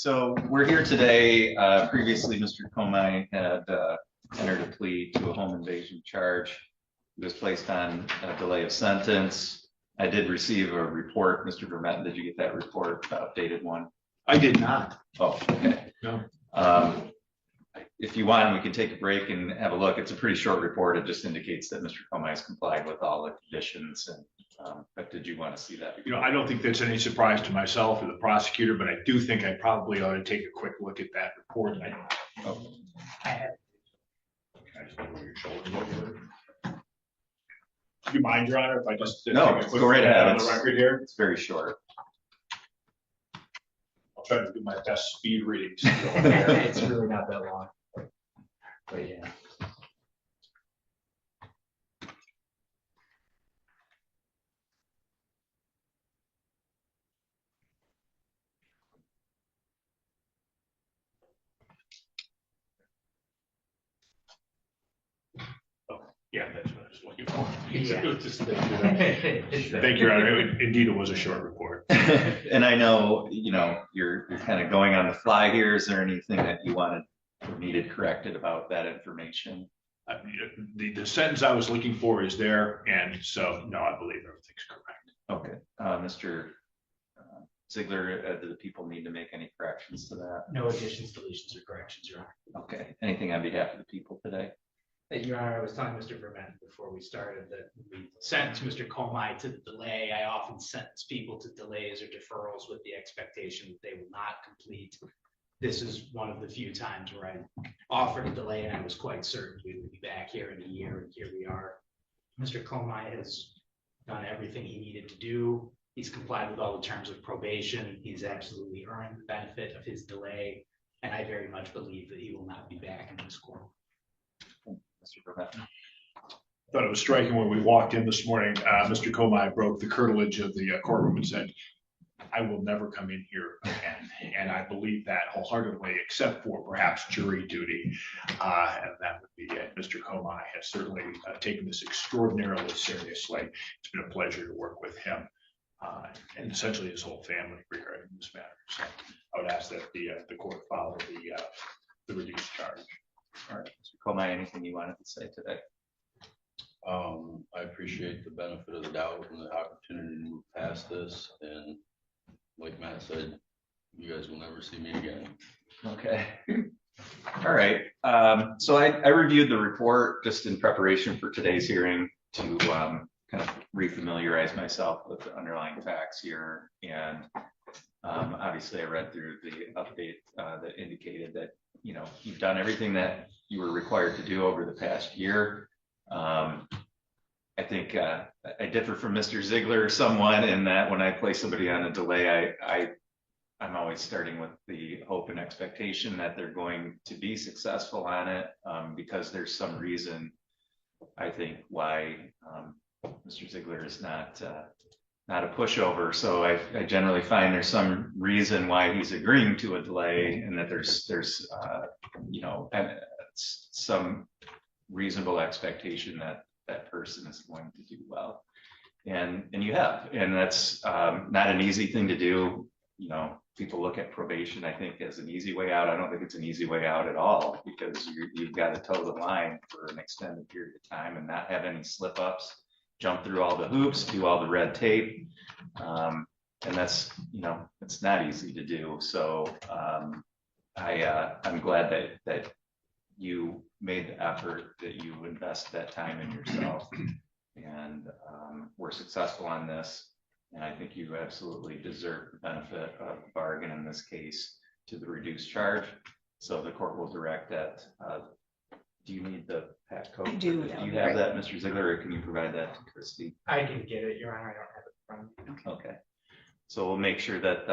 So we're here today. Previously, Mr. Komai had entered a plea to a home invasion charge. He was placed on a delay of sentence. I did receive a report. Mr. Bertrand, did you get that report, the updated one? I did not. Oh, okay. No. If you want, we can take a break and have a look. It's a pretty short report. It just indicates that Mr. Komai has complied with all the conditions. And but did you want to see that? I don't think that's any surprise to myself or the prosecutor, but I do think I probably ought to take a quick look at that report. I have. Can I just look over your shoulder? Do you mind, Your Honor, if I just no, take a quick go right ahead. on the record here? It's very short. I'll try to do my best speed reading. It's really not that long. But yeah. Yeah, that's what I was looking for. Yeah. Thank you, Your Honor. Indeed, it was a short report. And I know, you're kind of going on the fly here. Is there anything that you wanted or needed corrected about that information? The sentence I was looking for is there, and so no, I believe everything's correct. Okay, Mr. Ziegler, do the people need to make any corrections to that? No additions, deletions, or corrections, Your Honor. Okay, anything on behalf of the people today? Your Honor, I was telling Mr. Bertrand before we started that we sentenced Mr. Komai to the delay. I often sentence people to delays or deferrals with the expectation that they will not complete. This is one of the few times where I offered a delay and I was quite certain we would be back here in a year, and here we are. Mr. Komai has done everything he needed to do. He's complied with all the terms of probation. He's absolutely earned the benefit of his delay, and I very much believe that he will not be back in this court. Mr. Bertrand. I thought it was striking when we walked in this morning. Mr. Komai broke the curtilage of the courtroom and said, "I will never come in here again." And I believe that wholeheartedly, except for perhaps jury duty. And that would be it. Mr. Komai has certainly taken this extraordinarily seriously. It's been a pleasure to work with him and essentially his whole family regarding this matter. So I would ask that the court follow the reduced charge. All right, Mr. Komai, anything you wanted to say today? I appreciate the benefit of the doubt and the opportunity to move past this. And like Matt said, you guys will never see me again. Okay. All right. So I reviewed the report just in preparation for today's hearing to kind of refamiliarize myself with the underlying facts here. And obviously I read through the update that indicated that you've done everything that you were required to do over the past year. I think I differ from Mr. Ziegler somewhat in that when I place somebody on a delay, I'm always starting with the hope and expectation that they're going to be successful on it, because there's some reason, I think, why Mr. Ziegler is not a pushover. So I generally find there's some reason why he's agreeing to a delay, and that there's some reasonable expectation that that person is going to do well, and you have, and that's not an easy thing to do. People look at probation, I think, as an easy way out. I don't think it's an easy way out at all, because you've got to toe the line for an extended period of time and not have any slip ups, jump through all the hoops, do all the red tape. And that's, it's not easy to do. So I'm glad that you made the effort, that you invest that time in yourself, and were successful on this. And I think you absolutely deserve the benefit of the bargain in this case to the reduced charge. So the court will direct that. Do you need the PAT code? I do. Do you have that, Mr. Ziegler, or can you provide that to Christy? I can get it, Your Honor. I don't have it from me. Okay. So we'll make sure that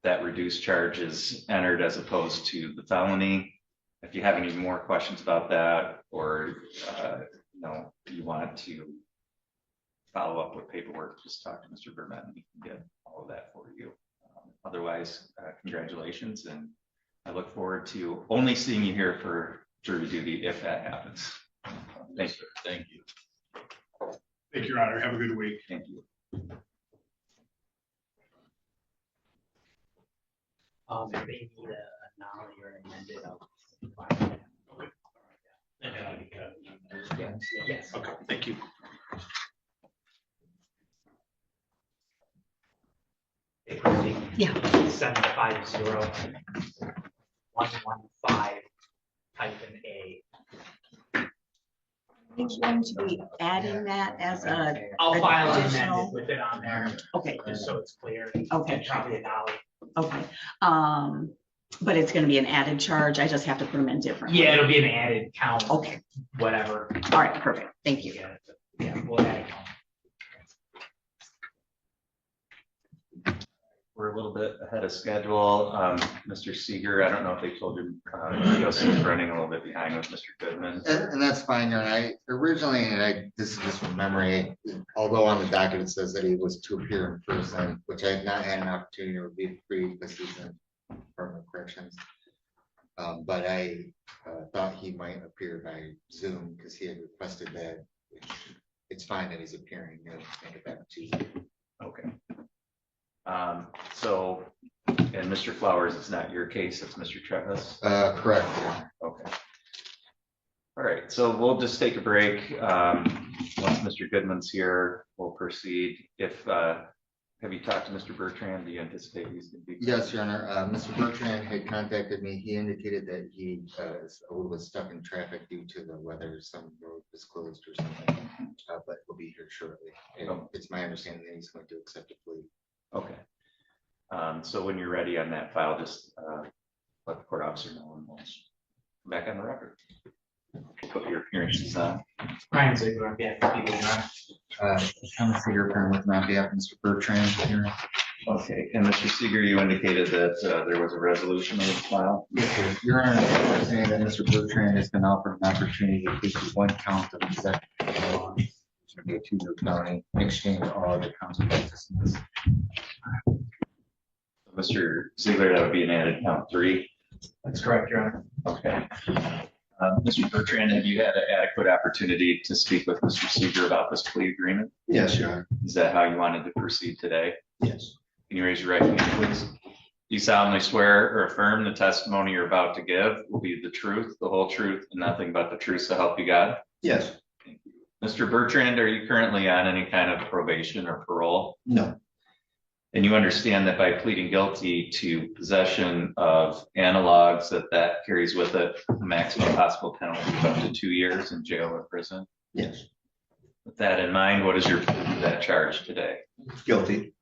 that reduced charge is entered as opposed to the felony. If you have any more questions about that, or you want to follow up with paperwork, just talk to Mr. Bertrand and he can get all of that for you. Otherwise, congratulations, and I look forward to only seeing you here for jury duty if that happens. Thank you. Thank you. Thank you, Your Honor. Have a good week. Thank you. If they need a nollie or an amended, I'll provide that. Yes. Okay, thank you. Hey, Christie. Yeah. 750-115-A. You're going to be adding that as a, I'll file an additional- amended with it on there, okay, just so it's clear. Okay. And probably a nollie. okay. But it's gonna be an added charge. I just have to put them in differently. Yeah, it'll be an added count, Okay, whatever. all right, perfect. Thank you. Yeah, we'll add a count. We're a little bit ahead of schedule. Mr. Seeger, I don't know if they told you, Yossi's running a little bit behind with Mr. Goodman. And that's fine, and I originally, this is just from memory, although on the docket it says that he was to appear in person, which I have not had an opportunity to review because he's in Department of Corrections. But I thought he might appear by Zoom because he had requested that, which it's fine that he's appearing. Think about it Tuesday. Okay. So, and Mr. Flowers, it's not your case, it's Mr. Travis. Correct. Okay. All right, so we'll just take a break. Once Mr. Goodman's here, we'll proceed. Have you talked to Mr. Bertrand? Do you anticipate he's going to be? Yes, Your Honor. Mr. Bertrand had contacted me. He indicated that he was stuck in traffic due to the weather. Some road was closed or something, but he'll be here shortly. And it's my understanding that he's going to accept a plea. Okay. So when you're ready on that file, just let the court officer know and we'll come back on the record. Put your appearances on. Ryan Ziegler, on behalf of people. I'm Seeger, appearing with me on behalf of Mr. Bertrand here. Okay, and Mr. Seeger, you indicated that there was a resolution of the file. Yes, sir. Your Honor, saying that Mr. Bertrand has been offered an opportunity to plead to one count of executive felony to be a two-year felony in exchange for all other counts of dismissed. Mr. Ziegler, that would be an added count 3. That's correct, Your Honor. Okay. Mr. Bertrand, have you had an adequate opportunity to speak with Mr. Seeger about this plea agreement? Yes, Your Honor. Is that how you wanted to proceed today? Yes. Can you raise your right hand, please? You solemnly swear or affirm the testimony you're about to give will be the truth, the whole truth, and nothing but the truth to help you God? Yes. Mr. Bertrand, are you currently on any kind of probation or parole? No. And you understand that by pleading guilty to possession of analogs, that carries with it a maximum possible penalty of up to 2 years in jail or prison? Yes. With that in mind, what is your plea to that charge today? Guilty.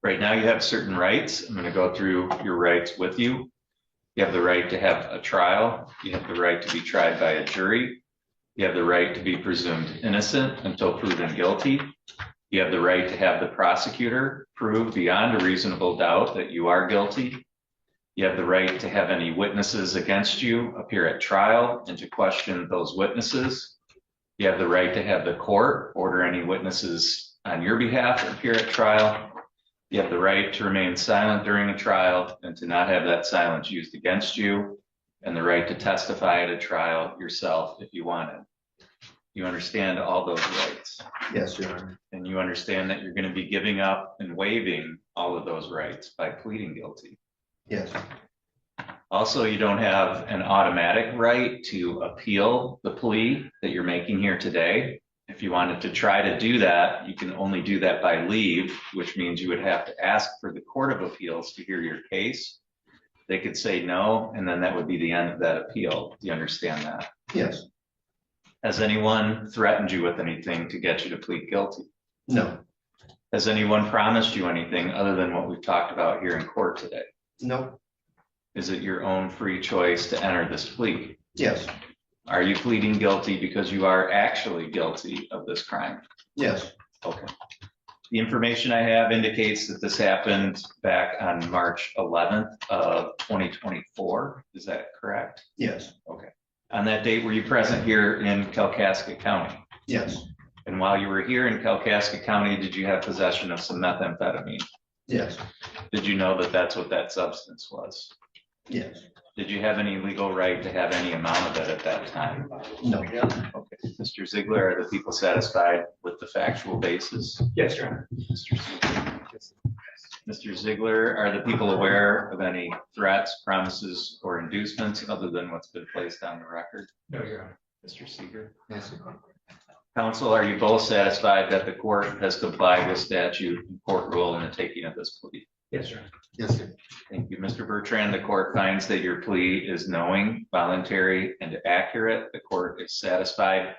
Right now, you have certain rights. I'm going to go through your rights with you. You have the right to have a trial. You have the right to be tried by a jury. You have the right to be presumed innocent until proven guilty. You have the right to have the prosecutor prove beyond a reasonable doubt that you are guilty. You have the right to have any witnesses against you appear at trial and to question those witnesses. You have the right to have the court order any witnesses on your behalf to appear at trial. You have the right to remain silent during a trial and to not have that silence used against you, and the right to testify at a trial yourself if you wanted. You understand all those rights? Yes, Your Honor. And you understand that you're going to be giving up and waiving all of those rights by pleading guilty. Yes. Also, you don't have an automatic right to appeal the plea that you're making here today. If you wanted to try to do that, you can only do that by leave, which means you would have to ask for the Court of Appeals to hear your case. They could say no, and then that would be the end of that appeal. Do you understand that? Yes. Has anyone threatened you with anything to get you to plead guilty? No. Has anyone promised you anything other than what we've talked about here in court today? No. Is it your own free choice to enter this plea? Yes. Are you pleading guilty because you are actually guilty of this crime? Yes. Okay. The information I have indicates that this happened back on March 11th of 2024. Is that correct? Yes. Okay. On that date, were you present here in Kalkaska County? Yes. And while you were here in Kalkaska County, did you have possession of some methamphetamine? Yes. Did you know that that's what that substance was? Yes. Did you have any legal right to have any amount of it at that time? No. Okay. Mr. Ziegler, are the people satisfied with the factual basis? Yes, Your Honor. Mr. Ziegler? Mr. Ziegler, are the people aware of any threats, promises, or inducements other than what's been placed on the record? No, Your Honor. Mr. Seeger? Yes, sir. Counsel, are you both satisfied that the court has complied with statute and court rule in the taking of this plea? Yes, Your Honor. Yes, sir. Thank you. Mr. Bertrand, the court finds that your plea is knowing, voluntary, and accurate. The court is satisfied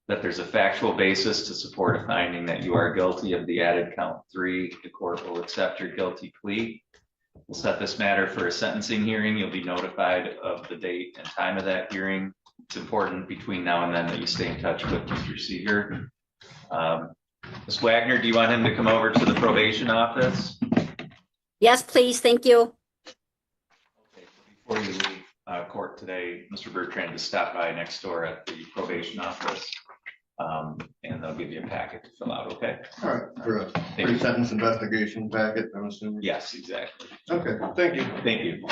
that there's a factual basis to support a finding that you are guilty of the added count 3. The court will accept your guilty plea. We'll set this matter for a sentencing hearing. You'll be notified of the date and time of that hearing. It's important between now and then that you stay in touch with Mr. Seeger. Ms. Wagner, do you want him to come over to the probation office? Yes, please. Thank you. Okay, so before you leave court today, Mr. Bertrand to stop by next door at the probation office. And they'll give you a packet to fill out, okay? All right, for a Thank you. pre-sentence investigation packet, I'm assuming? Yes, exactly. Okay, thank you. Thank you.